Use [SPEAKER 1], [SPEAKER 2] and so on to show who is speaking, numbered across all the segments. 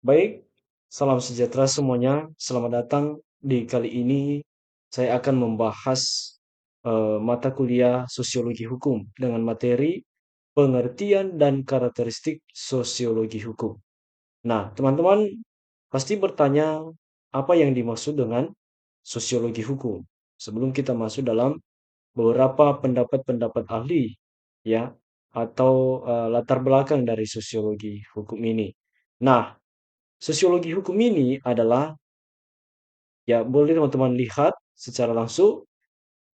[SPEAKER 1] Baik, salam sejahtera semuanya. Selamat datang di kali ini. Saya akan membahas mata kuliah Sosiologi Hukum dengan materi pengertian dan karakteristik sosiologi hukum. Nah, teman-teman pasti bertanya apa yang dimaksud dengan sosiologi hukum. Sebelum kita masuk dalam beberapa pendapat-pendapat ahli, ya, atau latar belakang dari sosiologi hukum ini. Nah, sosiologi hukum ini adalah, ya boleh teman-teman lihat secara langsung,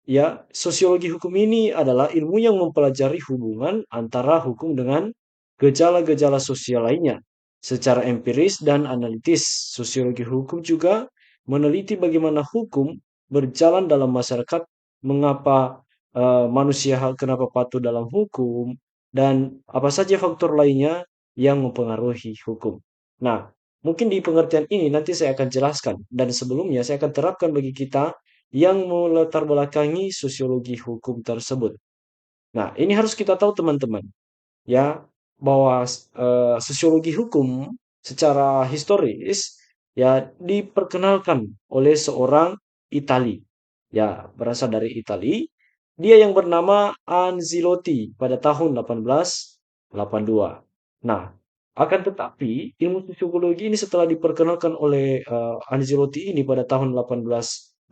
[SPEAKER 1] ya sosiologi hukum ini adalah ilmu yang mempelajari hubungan antara hukum dengan gejala-gejala sosial lainnya. Secara empiris dan analitis, sosiologi hukum juga meneliti bagaimana hukum berjalan dalam masyarakat, mengapa manusia kenapa patuh dalam hukum, dan apa saja faktor lainnya yang mempengaruhi hukum. Nah, mungkin di pengertian ini nanti saya akan jelaskan, dan sebelumnya saya akan terapkan bagi kita yang melatar belakangi sosiologi hukum tersebut. Nah, ini harus kita tahu teman-teman, ya, bahwa sosiologi hukum secara historis ya diperkenalkan oleh seorang Itali. Ya, berasal dari Itali. Dia yang bernama Anzilotti pada tahun 1882. Nah, akan tetapi ilmu sosiologi ini setelah diperkenalkan oleh Anzilotti ini pada tahun 1882,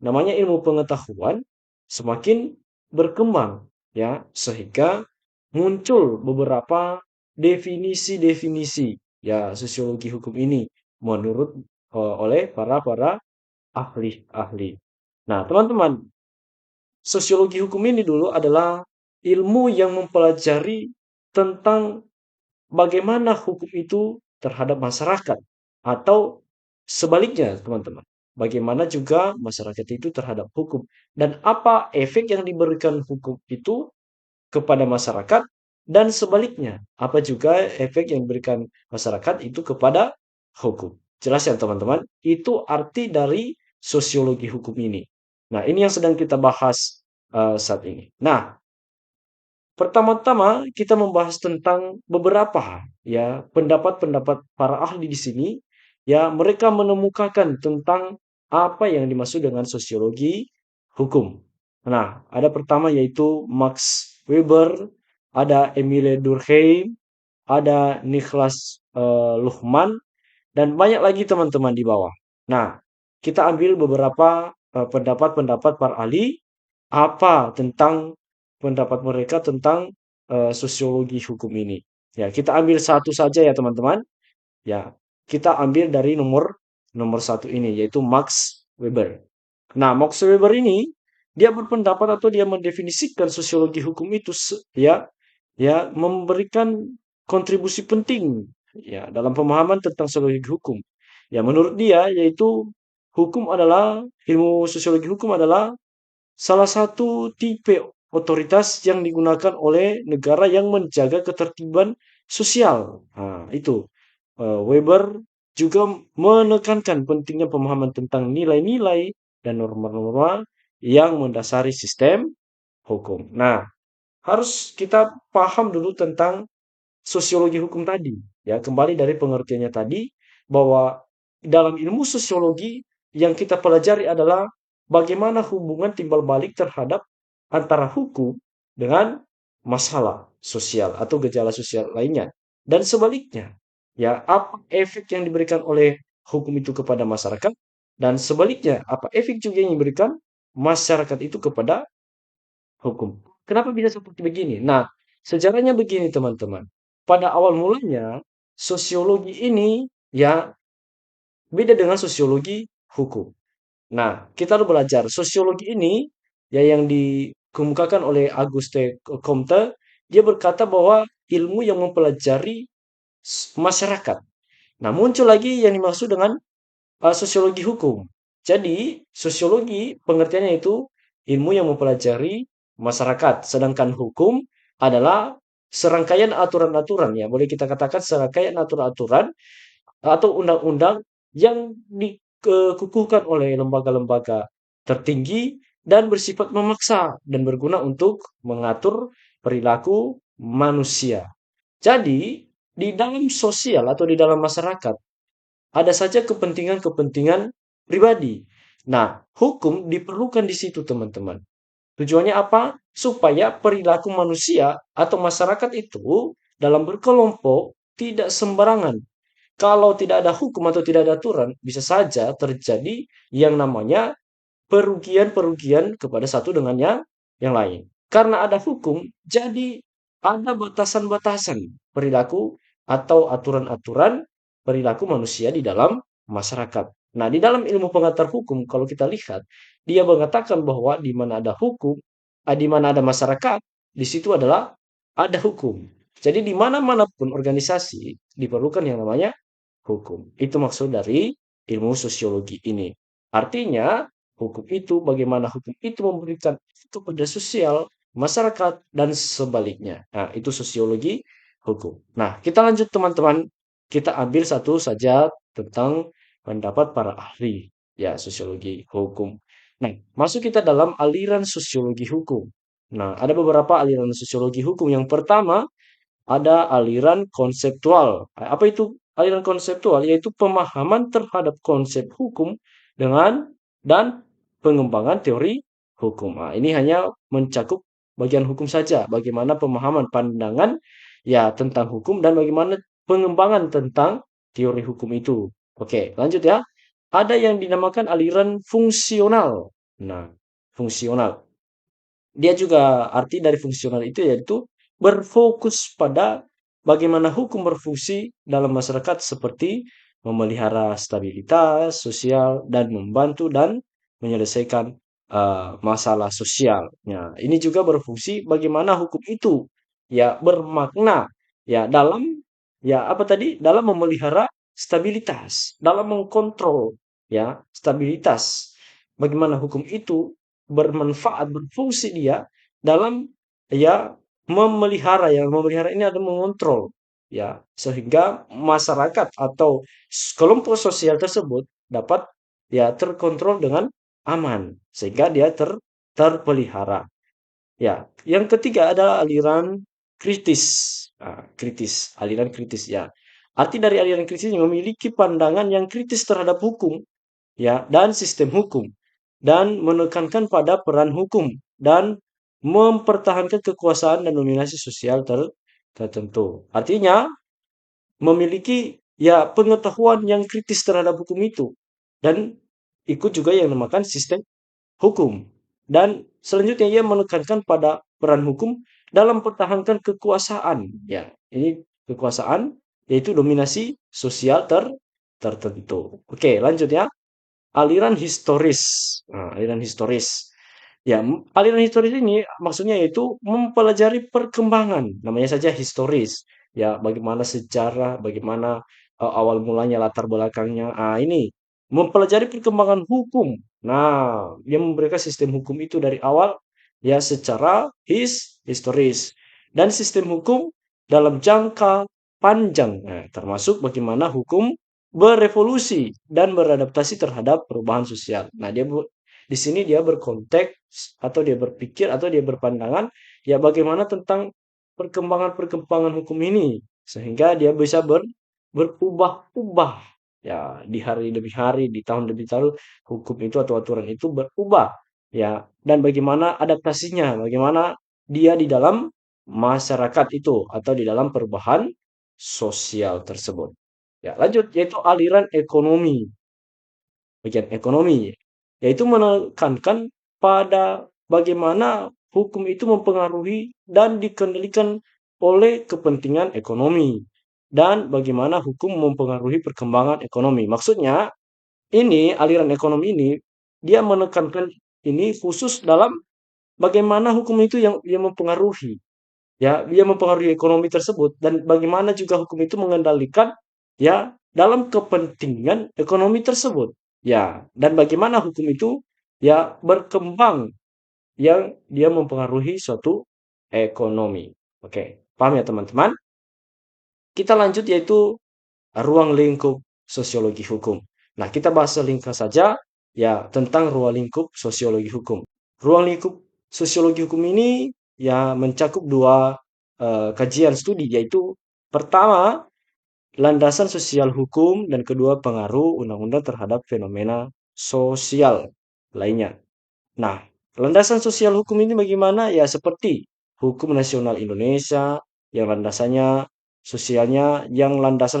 [SPEAKER 1] namanya ilmu pengetahuan semakin berkembang, ya, sehingga muncul beberapa definisi-definisi ya sosiologi hukum ini menurut oleh para para ahli-ahli. Nah, teman-teman, sosiologi hukum ini dulu adalah ilmu yang mempelajari tentang bagaimana hukum itu terhadap masyarakat atau sebaliknya, teman-teman. Bagaimana juga masyarakat itu terhadap hukum dan apa efek yang diberikan hukum itu kepada masyarakat dan sebaliknya, apa juga efek yang diberikan masyarakat itu kepada hukum. Jelas ya teman-teman? Itu arti dari sosiologi hukum ini. Nah, ini yang sedang kita bahas saat ini. Nah, pertama-tama kita membahas tentang beberapa ya pendapat-pendapat para ahli di sini, ya mereka menemukakan tentang apa yang dimaksud dengan sosiologi hukum. Nah, ada pertama yaitu Max Weber, ada Emile Durkheim, ada Niklas Luhmann, dan banyak lagi teman-teman di bawah. Nah, kita ambil beberapa pendapat-pendapat para ahli apa tentang pendapat mereka tentang sosiologi hukum ini. Ya, kita ambil satu saja ya teman-teman. Ya, kita ambil dari nomor nomor satu ini yaitu Max Weber. Nah, Max Weber ini dia berpendapat atau dia mendefinisikan sosiologi hukum itu ya ya memberikan kontribusi penting ya dalam pemahaman tentang sosiologi hukum. Ya, menurut dia yaitu hukum adalah ilmu sosiologi hukum adalah salah satu tipe otoritas yang digunakan oleh negara yang menjaga ketertiban sosial. Nah, itu. Weber juga menekankan pentingnya pemahaman tentang nilai-nilai dan norma-norma yang mendasari sistem hukum. Nah, harus kita paham dulu tentang sosiologi hukum tadi. Ya, kembali dari pengertiannya tadi bahwa dalam ilmu sosiologi yang kita pelajari adalah bagaimana hubungan timbal balik terhadap antara hukum dengan masalah sosial atau gejala sosial lainnya dan sebaliknya. Ya, apa efek yang diberikan oleh hukum itu kepada masyarakat dan sebaliknya, apa efek juga yang diberikan masyarakat itu kepada hukum. Kenapa bisa seperti begini? Nah, sejarahnya begini teman-teman. Pada awal mulanya, sosiologi ini ya beda dengan sosiologi hukum. Nah, kita harus belajar sosiologi ini ya yang dikemukakan oleh Auguste Comte, dia berkata bahwa ilmu yang mempelajari masyarakat. Nah, muncul lagi yang dimaksud dengan sosiologi hukum. Jadi, sosiologi pengertiannya itu ilmu yang mempelajari masyarakat, sedangkan hukum adalah serangkaian aturan-aturan ya, boleh kita katakan serangkaian aturan-aturan atau undang-undang yang dikukuhkan oleh lembaga-lembaga tertinggi dan bersifat memaksa dan berguna untuk mengatur perilaku manusia. Jadi, di dalam sosial atau di dalam masyarakat ada saja kepentingan-kepentingan pribadi. Nah, hukum diperlukan di situ, teman-teman. Tujuannya apa? Supaya perilaku manusia atau masyarakat itu dalam berkelompok tidak sembarangan. Kalau tidak ada hukum atau tidak ada aturan, bisa saja terjadi yang namanya perugian-perugian kepada satu dengan yang lain. Karena ada hukum, jadi ada batasan-batasan perilaku atau aturan-aturan perilaku manusia di dalam masyarakat. Nah, di dalam ilmu pengantar hukum, kalau kita lihat, dia mengatakan bahwa di mana ada hukum, di mana ada masyarakat, di situ adalah ada hukum. Jadi di mana-mana pun organisasi diperlukan yang namanya hukum. Itu maksud dari ilmu sosiologi ini. Artinya, hukum itu bagaimana hukum itu memberikan kepada sosial, masyarakat, dan sebaliknya. Nah, itu sosiologi hukum. Nah, kita lanjut teman-teman. Kita ambil satu saja tentang pendapat para ahli ya sosiologi hukum. Nah, masuk kita dalam aliran sosiologi hukum. Nah, ada beberapa aliran sosiologi hukum. Yang pertama, ada aliran konseptual. Apa itu aliran konseptual? Yaitu pemahaman terhadap konsep hukum dengan dan pengembangan teori hukum. Nah, ini hanya mencakup bagian hukum saja. Bagaimana pemahaman pandangan ya tentang hukum dan bagaimana pengembangan tentang teori hukum itu. Oke, lanjut ya. Ada yang dinamakan aliran fungsional. Nah, fungsional. Dia juga arti dari fungsional itu yaitu berfokus pada bagaimana hukum berfungsi dalam masyarakat seperti memelihara stabilitas sosial dan membantu dan menyelesaikan masalah sosial. Nah, ini juga berfungsi bagaimana hukum itu ya bermakna ya dalam ya apa tadi dalam memelihara stabilitas, dalam mengkontrol ya stabilitas. Bagaimana hukum itu bermanfaat, berfungsi dia dalam ya memelihara ya memelihara ini ada mengontrol ya sehingga masyarakat atau kelompok sosial tersebut dapat ya terkontrol dengan aman sehingga dia terpelihara. Ya, yang ketiga adalah aliran kritis. Kritis, aliran kritis ya. Arti dari aliran kritis ini memiliki pandangan yang kritis terhadap hukum ya dan sistem hukum dan menekankan pada peran hukum dan mempertahankan kekuasaan dan dominasi sosial tertentu. Artinya memiliki ya pengetahuan yang kritis terhadap hukum itu dan ikut juga yang dinamakan sistem hukum. Dan selanjutnya ia menekankan pada peran hukum dalam mempertahankan kekuasaan. Ya, ini kekuasaan yaitu dominasi sosial tertentu. Oke, lanjut ya. Aliran historis. Nah, aliran historis. Ya, aliran historis ini maksudnya yaitu mempelajari perkembangan, namanya saja historis. Ya, bagaimana sejarah, bagaimana awal mulanya, latar belakangnya. Ini mempelajari perkembangan hukum. Nah, dia memberikan sistem hukum itu dari awal ya secara historis dan sistem hukum dalam jangka panjang. Nah, termasuk bagaimana hukum berevolusi dan beradaptasi terhadap perubahan sosial. Nah, di sini dia berkonteks atau dia berpikir atau dia berpandangan ya bagaimana tentang perkembangan-perkembangan hukum ini sehingga dia bisa berubah-ubah ya di hari demi hari, di tahun demi tahun hukum itu atau aturan itu berubah ya dan bagaimana adaptasinya, bagaimana dia di dalam masyarakat itu atau di dalam perubahan sosial tersebut. Ya, lanjut yaitu aliran ekonomi. Bagian ekonomi yaitu menekankan pada bagaimana hukum itu mempengaruhi dan dikendalikan oleh kepentingan ekonomi dan bagaimana hukum mempengaruhi perkembangan ekonomi. Maksudnya, ini aliran ekonomi ini dia menekankan ini khusus dalam bagaimana hukum itu yang mempengaruhi ya dia mempengaruhi ekonomi tersebut dan bagaimana juga hukum itu mengendalikan ya dalam kepentingan ekonomi tersebut ya dan bagaimana hukum itu ya berkembang yang dia mempengaruhi suatu ekonomi. Oke, paham ya teman-teman? Kita lanjut yaitu ruang lingkup sosiologi hukum. Nah, kita bahas selingkas saja ya tentang ruang lingkup sosiologi hukum. Ruang lingkup sosiologi hukum ini ya mencakup dua kajian studi yaitu Pertama, landasan sosial hukum, dan kedua, pengaruh undang-undang terhadap fenomena sosial lainnya. Nah, landasan sosial hukum ini bagaimana? Ya, seperti hukum nasional Indonesia yang landasan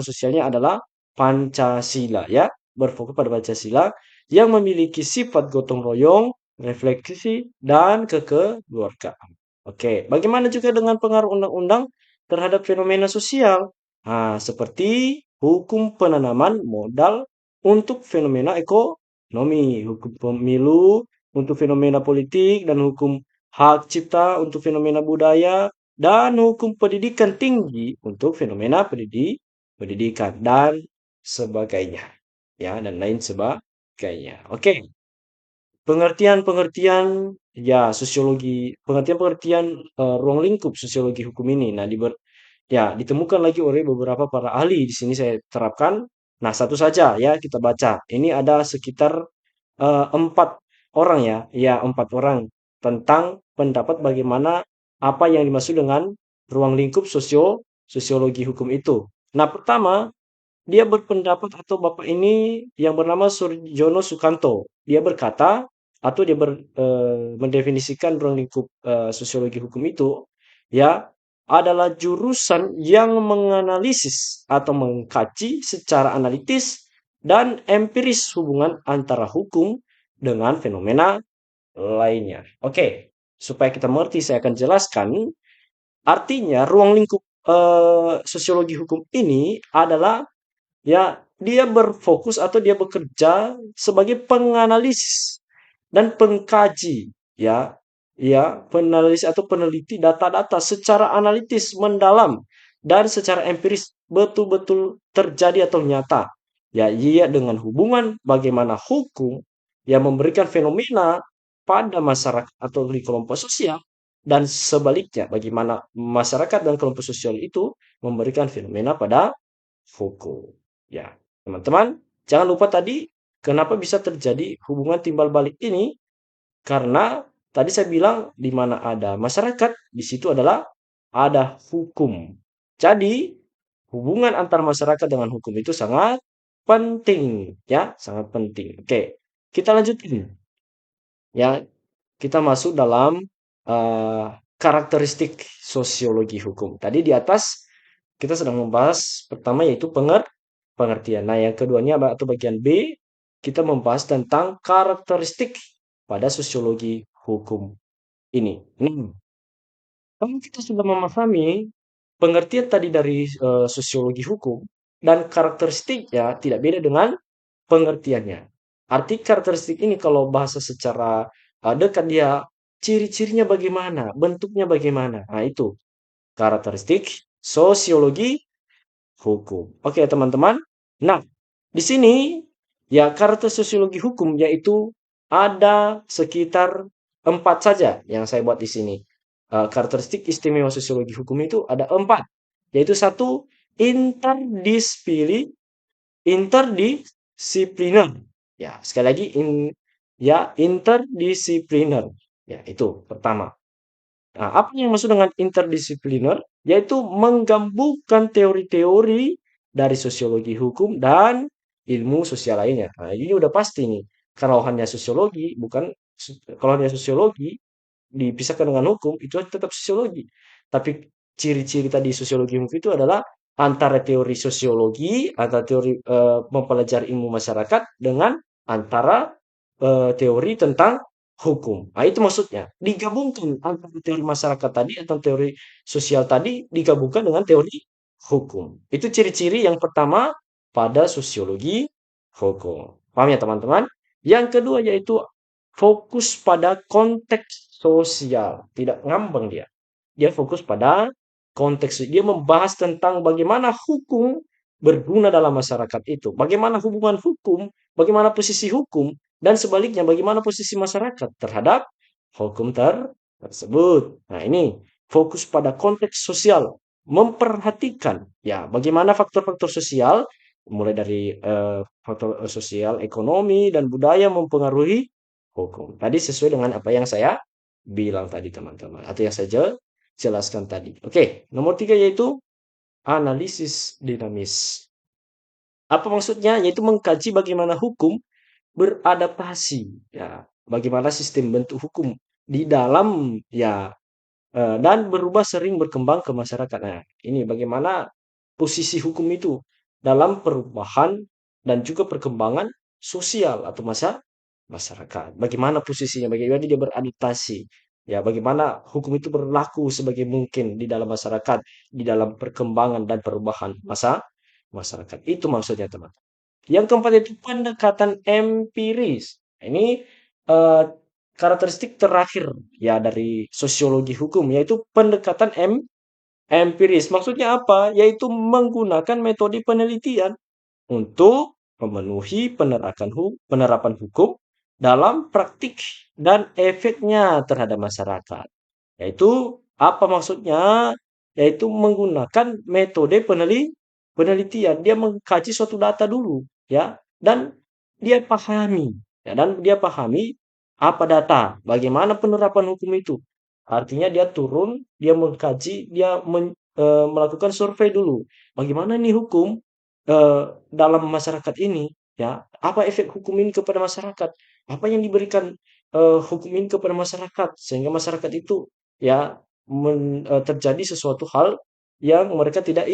[SPEAKER 1] sosialnya adalah Pancasila, ya, berfokus pada Pancasila yang memiliki sifat gotong royong, refleksi, dan kekeluargaan. Oke, bagaimana juga dengan pengaruh undang-undang terhadap fenomena sosial? Nah, seperti hukum penanaman modal untuk fenomena ekonomi, hukum pemilu untuk fenomena politik, dan hukum hak cipta untuk fenomena budaya, dan hukum pendidikan tinggi untuk fenomena pendidikan, dan sebagainya. Ya, dan lain sebagainya. Oke, pengertian-pengertian ya sosiologi, pengertian-pengertian ruang lingkup sosiologi hukum ini. Nah, ya, ditemukan lagi oleh beberapa para ahli. Di sini saya terapkan. Nah, satu saja ya kita baca. Ini ada sekitar 4 orang ya, ya 4 orang tentang pendapat bagaimana apa yang dimaksud dengan ruang lingkup sosiologi hukum itu. Nah, pertama dia berpendapat atau bapak ini yang bernama Surjono Sukanto. Dia berkata atau mendefinisikan ruang lingkup sosiologi hukum itu ya adalah jurusan yang menganalisis atau mengkaji secara analitis dan empiris hubungan antara hukum dengan fenomena lainnya. Oke, supaya kita mengerti saya akan jelaskan. Artinya ruang lingkup sosiologi hukum ini adalah ya, dia berfokus atau dia bekerja sebagai penganalisis dan pengkaji, ya, ya, penalis atau peneliti data-data secara analitis mendalam dan secara empiris betul-betul terjadi atau nyata. Ya, iya dengan hubungan bagaimana hukum yang memberikan fenomena pada masyarakat atau di kelompok sosial dan sebaliknya bagaimana masyarakat dan kelompok sosial itu memberikan fenomena pada hukum. Ya, teman-teman, jangan lupa tadi kenapa bisa terjadi hubungan timbal balik ini? Karena tadi saya bilang di mana ada masyarakat, di situ adalah ada hukum. Jadi, hubungan antar masyarakat dengan hukum itu sangat penting, ya, sangat penting. Oke, kita lanjutin. Ya, kita masuk dalam karakteristik sosiologi hukum. Tadi di atas kita sedang membahas pertama yaitu pengertian. Nah, yang keduanya atau bagian B, kita membahas tentang karakteristik pada sosiologi hukum ini. Kalau kita sudah memahami pengertian tadi dari sosiologi hukum dan karakteristiknya tidak beda dengan pengertiannya. Arti karakteristik ini kalau bahasa secara dekat dia ciri-cirinya bagaimana, bentuknya bagaimana. Nah, itu karakteristik sosiologi hukum. Oke, teman-teman. Nah, di sini ya karakter sosiologi hukum yaitu ada sekitar 4 saja yang saya buat di sini. Karakteristik istimewa sosiologi hukum itu ada 4, yaitu satu interdisipliner. Ya, sekali lagi ya interdisipliner. Ya, itu pertama. Nah, apa yang maksud dengan interdisipliner? Yaitu menggabungkan teori-teori dari sosiologi hukum dan ilmu sosial lainnya. Nah, ini udah pasti nih. Kalau hanya sosiologi, kalau hanya sosiologi dipisahkan dengan hukum, itu tetap sosiologi. Tapi ciri-ciri tadi sosiologi hukum itu adalah antara teori sosiologi, antara teori mempelajari ilmu masyarakat dengan antara teori tentang hukum. Nah, itu maksudnya. Digabungkan antara teori masyarakat tadi atau teori sosial tadi digabungkan dengan teori hukum. Itu ciri-ciri yang pertama pada sosiologi hukum. Paham ya teman-teman? Yang kedua yaitu fokus pada konteks sosial. Tidak ngambang dia. Dia fokus pada konteks. Dia membahas tentang bagaimana hukum berguna dalam masyarakat itu. Bagaimana hubungan hukum, bagaimana posisi hukum, dan sebaliknya bagaimana posisi masyarakat terhadap hukum tersebut. Nah, ini fokus pada konteks sosial, memperhatikan ya bagaimana faktor-faktor sosial mulai dari faktor sosial, ekonomi, dan budaya mempengaruhi hukum. Tadi sesuai dengan apa yang saya bilang tadi teman-teman atau yang saya jelaskan tadi. Oke, nomor 3 yaitu analisis dinamis. Apa maksudnya? Yaitu mengkaji bagaimana hukum beradaptasi, ya, bagaimana sistem bentuk hukum di dalam, ya, dan berubah sering berkembang ke masyarakat. Nah, ini bagaimana posisi hukum itu dalam perubahan dan juga perkembangan sosial atau masyarakat. Bagaimana posisinya, bagaimana dia beradaptasi. Ya, bagaimana hukum itu berlaku sebagai mungkin di dalam masyarakat, di dalam perkembangan dan perubahan masyarakat. Itu maksudnya, teman. Yang keempat itu pendekatan empiris. Ini eh, karakteristik terakhir ya dari sosiologi hukum, yaitu pendekatan empiris. Maksudnya apa? Yaitu menggunakan metode penelitian untuk memenuhi penerapan hukum dalam praktik dan efeknya terhadap masyarakat. Yaitu apa maksudnya? Yaitu menggunakan metode penelitian. Dia mengkaji suatu data dulu, ya, dan dia pahami, ya, dan dia pahami apa data, bagaimana penerapan hukum itu. Artinya dia turun, dia mengkaji, dia melakukan survei dulu. Bagaimana nih hukum dalam masyarakat ini, ya, apa efek hukum ini kepada masyarakat? Apa yang diberikan hukum ini kepada masyarakat sehingga masyarakat itu, ya, terjadi sesuatu hal yang mereka tidak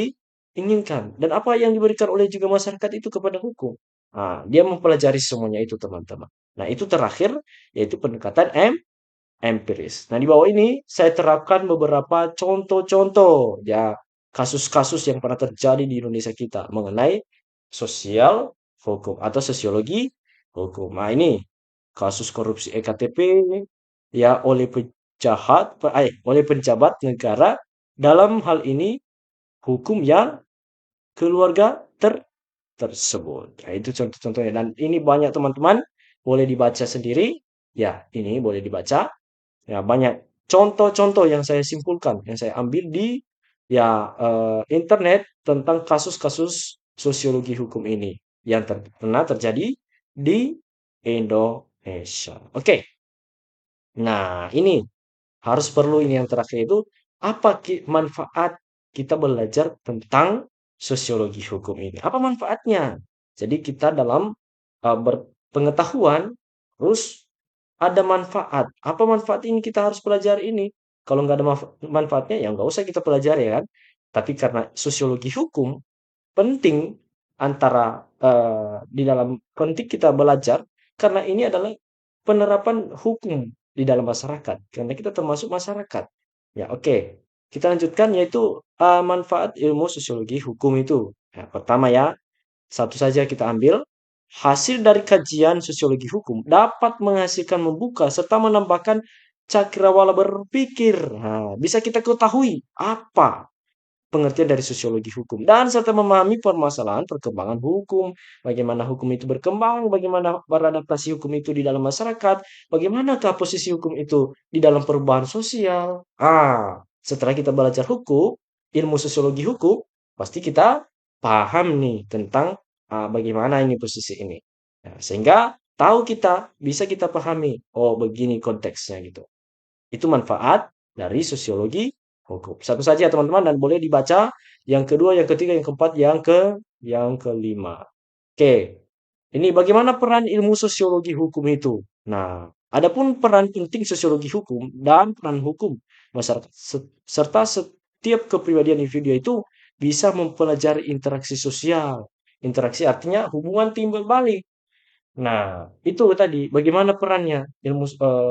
[SPEAKER 1] inginkan dan apa yang diberikan oleh juga masyarakat itu kepada hukum. Nah, dia mempelajari semuanya itu, teman-teman. Nah, itu terakhir yaitu pendekatan empiris. Nah, di bawah ini saya terapkan beberapa contoh-contoh, ya, kasus-kasus yang pernah terjadi di Indonesia kita mengenai sosial hukum atau sosiologi hukum. Nah, ini kasus korupsi EKTP, ya, oleh penjabat negara dalam hal ini hukum yang keluarga tersebut. Nah, itu contoh-contohnya dan ini banyak, teman-teman, boleh dibaca sendiri. Ya, ini boleh dibaca. Ya, banyak contoh-contoh yang saya simpulkan, yang saya ambil di, ya, internet tentang kasus-kasus sosiologi hukum ini yang pernah terjadi di Indonesia. Oke. Nah, ini harus perlu ini yang terakhir itu apa manfaat kita belajar tentang sosiologi hukum ini? Apa manfaatnya? Jadi kita dalam berpengetahuan terus ada manfaat. Apa manfaat ini kita harus pelajari ini? Kalau nggak ada manfaatnya ya nggak usah kita pelajari ya kan. Tapi karena sosiologi hukum penting antara di dalam penting kita belajar karena ini adalah penerapan hukum di dalam masyarakat karena kita termasuk masyarakat. Ya, oke. Kita lanjutkan yaitu manfaat ilmu sosiologi hukum itu. Ya, pertama ya, satu saja kita ambil. Hasil dari kajian sosiologi hukum dapat menghasilkan membuka serta menambahkan cakrawala berpikir. Nah, bisa kita ketahui apa pengertian dari sosiologi hukum dan serta memahami permasalahan perkembangan hukum, bagaimana hukum itu berkembang, bagaimana beradaptasi hukum itu di dalam masyarakat, bagaimanakah posisi hukum itu di dalam perubahan sosial. Setelah kita belajar hukum, ilmu sosiologi hukum, pasti kita paham nih tentang bagaimana ini posisi ini. Nah, sehingga tahu kita, bisa kita pahami, oh begini konteksnya gitu. Itu manfaat dari sosiologi hukum. Satu saja teman-teman dan boleh dibaca yang kedua, yang ketiga, yang keempat, yang kelima. Oke. Ini bagaimana peran ilmu sosiologi hukum itu? Nah, adapun peran penting sosiologi hukum dan peran hukum masyarakat serta setiap kepribadian individu itu bisa mempelajari interaksi sosial. Interaksi artinya hubungan timbal balik. Nah, itu tadi bagaimana perannya ilmu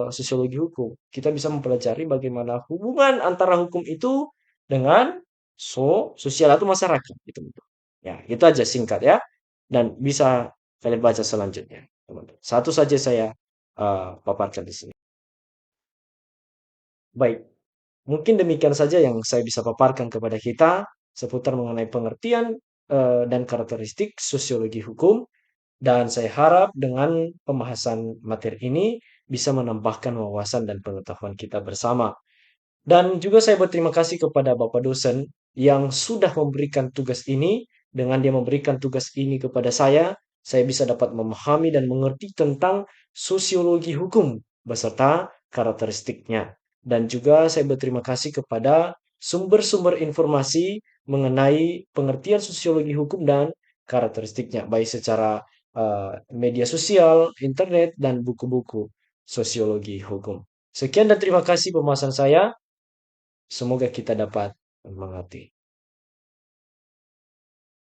[SPEAKER 1] sosiologi hukum. Kita bisa mempelajari bagaimana hubungan antara hukum itu dengan sosial atau masyarakat gitu. Ya, itu aja singkat ya. Dan bisa kalian baca selanjutnya, teman-teman. Satu saja saya paparkan di sini. Baik, mungkin demikian saja yang saya bisa paparkan kepada kita seputar mengenai pengertian dan karakteristik sosiologi hukum. Dan saya harap dengan pembahasan materi ini bisa menambahkan wawasan dan pengetahuan kita bersama. Dan juga saya berterima kasih kepada Bapak dosen yang sudah memberikan tugas ini. Dengan dia memberikan tugas ini kepada saya bisa dapat memahami dan mengerti tentang sosiologi hukum beserta karakteristiknya. Dan juga saya berterima kasih kepada sumber-sumber informasi mengenai pengertian sosiologi hukum dan karakteristiknya, baik secara media sosial, internet, dan buku-buku sosiologi hukum. Sekian dan terima kasih pembahasan saya. Semoga kita dapat mengerti.